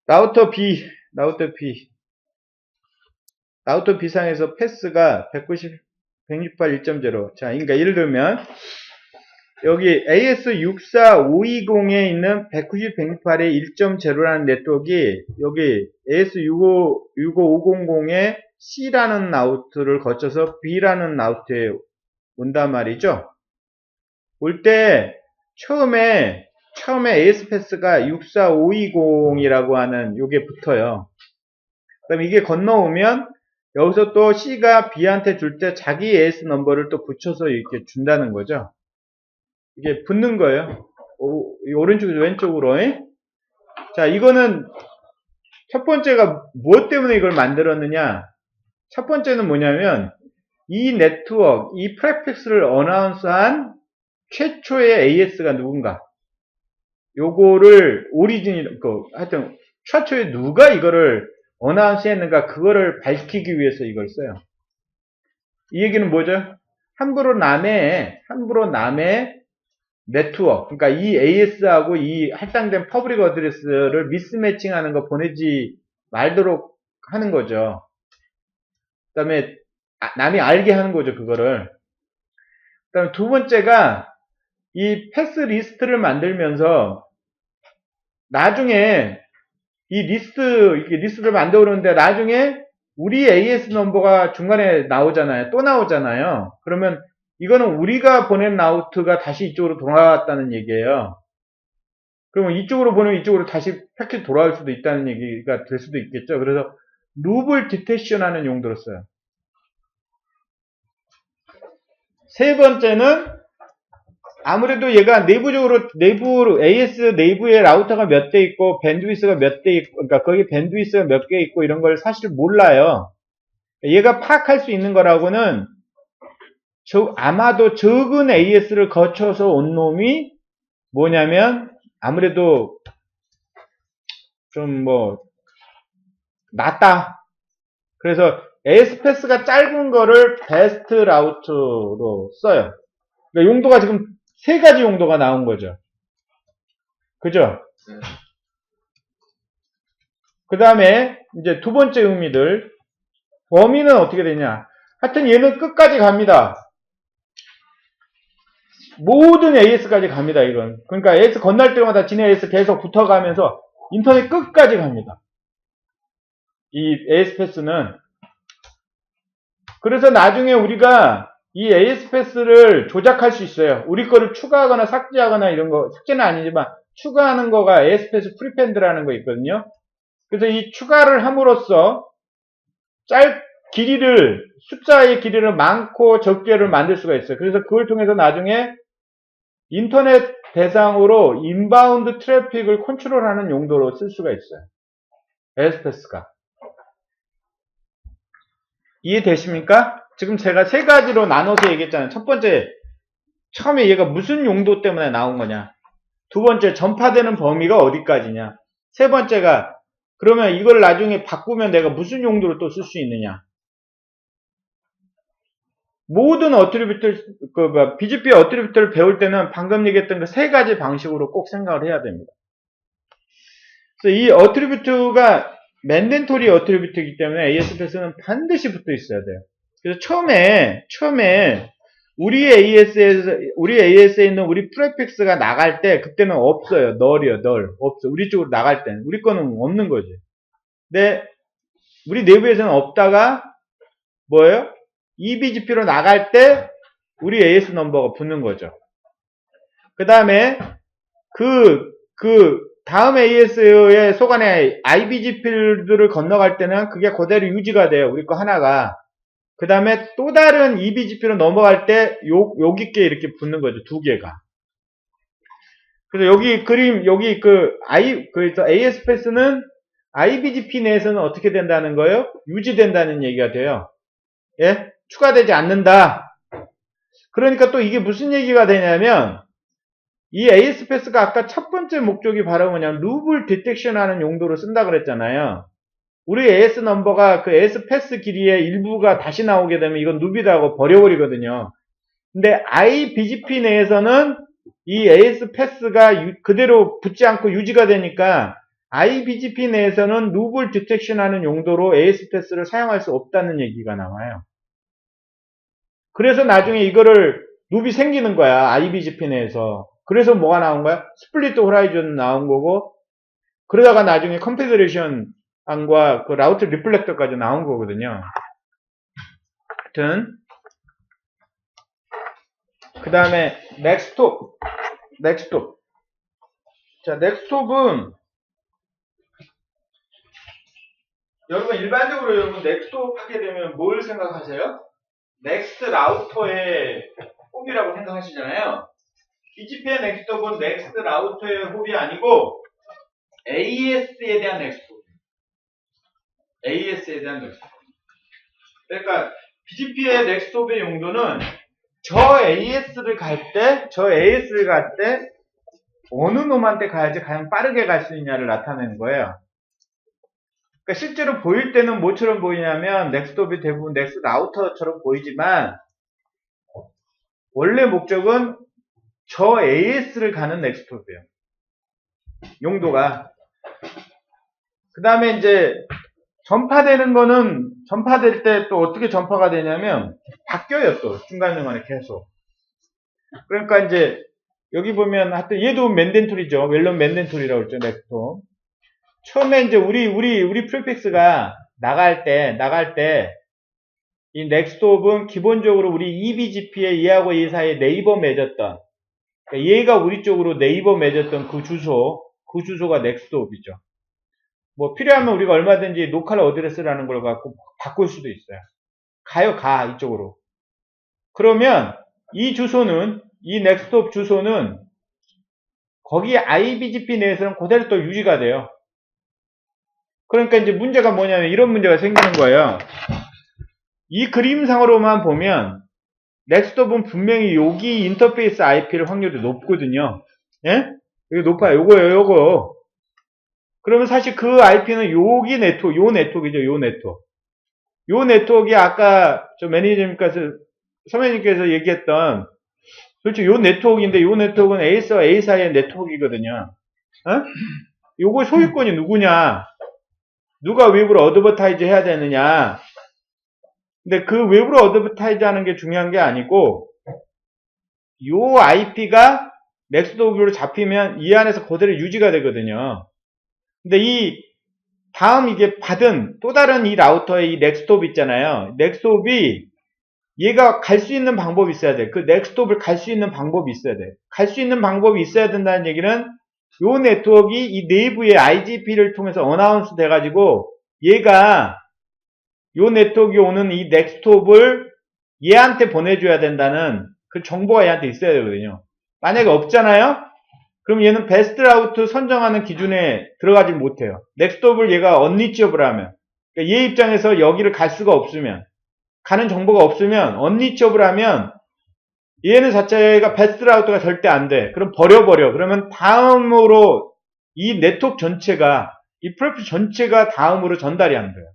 라우터 B상에서 패스가 190, 168, 1.0. 자, 그러니까 예를 들면 여기 AS64520에 있는 190, 168의 1.0라는 네트워크가 여기 AS65500의 C라는 라우트를 거쳐서 B라는 라우트에 온단 말이죠. 올 때 처음에 AS 패스가 64520이라고 하는 요게 붙어요. 그럼 이게 건너오면 여기서 또 C가 B한테 줄 때 자기 AS 넘버를 또 붙여서 이렇게 준다는 거죠. 이게 붙는 거예요. 오른쪽에서 왼쪽으로. 자, 이거는 첫 번째가 무엇 때문에 이걸 만들었느냐? 첫 번째는 뭐냐면 이 네트워크, 이 프레픽스를 어나운스한 최초의 AS가 누군가? 요거를 하여튼 최초에 누가 이거를 어나운스 했는가? 그거를 밝히기 위해서 이걸 써요. 이 얘기는 뭐죠? 함부로 남의 네트워크, 그러니까 이 AS하고 이 할당된 퍼블릭 어드레스를 미스매칭하는 거 보내지 말도록 하는 거죠. 그 다음에 남이 알게 하는 거죠, 그거를. 그 다음에 두 번째가 이 패스 리스트를 만들면서 나중에 이 리스트를 만들었는데 나중에 우리 AS 넘버가 중간에 나오잖아요. 또 나오잖아요. 그러면 이거는 우리가 보낸 라우트가 다시 이쪽으로 돌아왔다는 얘기예요. 그러면 이쪽으로 보내면 이쪽으로 다시 패킷 돌아올 수도 있다는 얘기가 될 수도 있겠죠. 그래서 루블 디텍션 하는 용도로 써요. 세 번째는 아무래도 얘가 내부 AS 내부에 라우터가 몇 대 있고 밴드위스가 몇 대 있고, 그러니까 거기 밴드위스가 몇 개 있고 이런 걸 사실 몰라요. 얘가 파악할 수 있는 거라고는 아마도 적은 AS를 거쳐서 온 놈이 뭐냐면 아무래도 좀 낫다. 그래서 AS 패스가 짧은 거를 베스트 라우트로 써요. 그러니까 용도가 지금 세 가지 용도가 나온 거죠. 그죠? 그 다음에 이제 두 번째 의미들. 범위는 어떻게 되냐. 하여튼 얘는 끝까지 갑니다. 모든 AS까지 갑니다, 이건. 그러니까 AS 건널 때마다 지네 AS 계속 붙어가면서 인터넷 끝까지 갑니다. 이 AS 패스는. 그래서 나중에 우리가 이 AS 패스를 조작할 수 있어요. 우리 거를 추가하거나 삭제하거나 이런 거, 삭제는 아니지만 추가하는 거가 AS 패스 프리펜드라는 거 있거든요. 그래서 이 추가를 함으로써 숫자의 길이를 많고 적게를 만들 수가 있어요. 그래서 그걸 통해서 나중에 인터넷 대상으로 인바운드 트래픽을 컨트롤하는 용도로 쓸 수가 있어요. AS 패스가. 이해되십니까? 지금 제가 세 가지로 나눠서 얘기했잖아요. 첫 번째, 처음에 얘가 무슨 용도 때문에 나온 거냐. 두 번째, 전파되는 범위가 어디까지냐. 세 번째가, 그러면 이걸 나중에 바꾸면 내가 무슨 용도로 또 쓸 수 있느냐. 모든 BGP 어트리뷰트를 배울 때는 방금 얘기했던 그 세 가지 방식으로 꼭 생각을 해야 됩니다. 그래서 이 어트리뷰트가 맨덴토리 어트리뷰트이기 때문에 AS 패스는 반드시 붙어 있어야 돼요. 그래서 처음에 우리 AS에 있는 우리 프레픽스가 나갈 때 그때는 없어요. 널이요, 널. 없어. 우리 쪽으로 나갈 때는. 우리 거는 없는 거지. 근데 우리 내부에서는 없다가 뭐예요? eBGP로 나갈 때 우리 AS 넘버가 붙는 거죠. 그 다음에 다음 AS의 속안에 IBG 필드를 건너갈 때는 그게 그대로 유지가 돼요. 우리 거 하나가. 그 다음에 또 다른 eBGP로 넘어갈 때 여기 게 이렇게 붙는 거죠. 두 개가. 그래서 그래서 AS 패스는 IBGP 내에서는 어떻게 된다는 거예요? 유지된다는 얘기가 돼요. 예? 추가되지 않는다. 그러니까 또 이게 무슨 얘기가 되냐면 이 AS 패스가 아까 첫 번째 목적이 바로 뭐냐면 루블 디텍션 하는 용도로 쓴다 그랬잖아요. 우리 AS 넘버가 그 AS 패스 길이의 일부가 다시 나오게 되면 이건 누비다 하고 버려버리거든요. 근데 IBGP 내에서는 이 AS 패스가 그대로 붙지 않고 유지가 되니까 IBGP 내에서는 룹을 디텍션하는 용도로 ASPS를 사용할 수 없다는 얘기가 나와요. 그래서 나중에 이거를 룹이 생기는 거야. IBGP 내에서. 그래서 뭐가 나온 거야? 스플릿 호라이즌 나온 거고, 그러다가 나중에 컨피그레이션 안과 그 라우트 리플렉터까지 나온 거거든요. 하여튼 그 다음에 넥스톱. 자, 넥스톱은 여러분 일반적으로 여러분 넥스톱 하게 되면 뭘 생각하세요? 넥스트 라우터의 홉이라고 생각하시잖아요. BGP의 넥스톱은 넥스트 라우터의 홉이 아니고 AS에 대한 넥스톱. AS에 대한 넥스톱. 그러니까 BGP의 넥스톱의 용도는 저 AS를 갈 때 어느 놈한테 가야지 가장 빠르게 갈 수 있냐를 나타내는 거예요. 그러니까 실제로 보일 때는 뭐처럼 보이냐면 넥스톱이 대부분 넥스트 라우터처럼 보이지만 원래 목적은 저 AS를 가는 넥스톱이에요. 용도가. 그 다음에 이제 전파되는 거는 전파될 때 또 어떻게 전파가 되냐면 바뀌어요. 또 중간중간에 계속. 그러니까 이제 여기 보면 하여튼 얘도 맨덴톨이죠. 웰런 맨덴톨이라고 했죠. 넥스톱. 처음에 이제 우리 프리픽스가 나갈 때 이 넥스톱은 기본적으로 우리 EBGP에 얘하고 얘 사이에 네이버 맺었던, 그러니까 얘가 우리 쪽으로 네이버 맺었던 그 주소가 넥스톱이죠. 뭐 필요하면 우리가 얼마든지 로컬 어드레스라는 걸 갖고 바꿀 수도 있어요. 가 이쪽으로. 그러면 이 넥스톱 주소는 거기 IBGP 내에서는 그대로 또 유지가 돼요. 그러니까 이제 문제가 뭐냐면 이런 문제가 생기는 거예요. 이 그림상으로만 보면 넥스톱은 분명히 여기 인터페이스 IP를 확률이 높거든요. 예? 이게 높아요. 요거. 그러면 사실 그 IP는 여기 네트워크, 요 네트워크이죠. 요 네트워크가 아까 저 매니저님께서 선배님께서 얘기했던 솔직히 요 네트워크인데 요 네트워크는 A와 A 사이의 네트워크이거든요. 어? 요거 소유권이 누구냐? 누가 외부로 어드버타이즈 해야 되느냐? 근데 그 외부로 어드버타이즈 하는 게 중요한 게 아니고 요 IP가 넥스톱으로 잡히면 이 안에서 그대로 유지가 되거든요. 근데 이 다음 이게 받은 또 다른 이 라우터의 이 넥스톱 있잖아요. 넥스톱이 얘가 갈 수 있는 방법이 있어야 돼. 그 넥스톱을 갈 수 있는 방법이 있어야 돼. 갈 수 있는 방법이 있어야 된다는 얘기는 요 네트워크가 이 내부의 IGP를 통해서 어나운스 돼가지고 얘가 요 네트워크에 오는 이 넥스톱을 얘한테 보내줘야 된다는 그 정보가 얘한테 있어야 되거든요. 만약에 없잖아요? 그럼 얘는 베스트 라우트 선정하는 기준에 들어가지 못해요. 넥스톱을 얘가 언리치업을 하면. 그러니까 얘 입장에서 여기를 갈 수가 없으면, 가는 정보가 없으면, 언리치업을 하면, 얘는 자체가 베스트 라우트가 절대 안 돼. 그럼 버려버려. 그러면 다음으로 이 네트워크 전체가, 이 프로필 전체가 다음으로 전달이 안 돼요.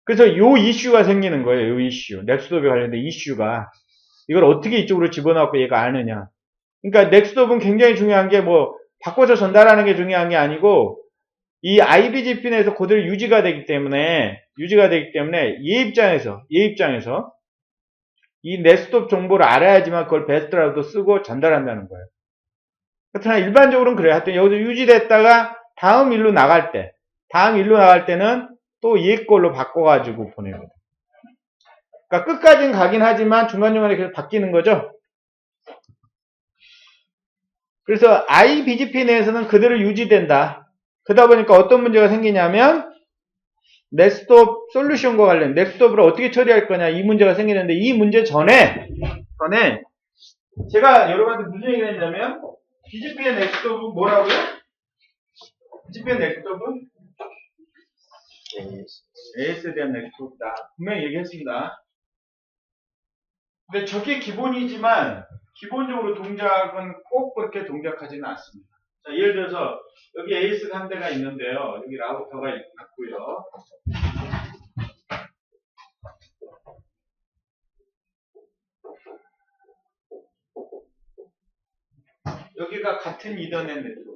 그래서 요 이슈가 생기는 거예요. 요 이슈. 넥스톱에 관련된 이슈가. 이걸 어떻게 이쪽으로 집어넣고 얘가 아느냐. 그러니까 넥스톱은 굉장히 중요한 게 뭐 바꿔서 전달하는 게 중요한 게 아니고 이 IBGP 내에서 그대로 유지가 되기 때문에 얘 입장에서 이 넥스톱 정보를 알아야지만 그걸 베스트라도 쓰고 전달한다는 거예요. 그렇지만 일반적으로는 그래요. 하여튼 여기서 유지됐다가 다음 일로 나갈 때는 또 얘 걸로 바꿔가지고 보내거든요. 그러니까 끝까지는 가긴 하지만 중간중간에 계속 바뀌는 거죠. 그래서 IBGP 내에서는 그대로 유지된다. 그러다 보니까 어떤 문제가 생기냐면 넥스톱 솔루션과 관련 넥스톱을 어떻게 처리할 거냐 이 문제가 생기는데 이 문제 전에 제가 여러분한테 무슨 얘기를 했냐면 BGP의 넥스톱은 뭐라고요? BGP의 넥스톱은 AS에 대한 넥스톱이다. 분명히 얘기했습니다. 근데 저게 기본이지만 기본적으로 동작은 꼭 그렇게 동작하지는 않습니다. 자, 예를 들어서 여기 AS가 한 대가 있는데요. 여기 라우터가 있고요. 여기가 같은 이더넷 네트워크.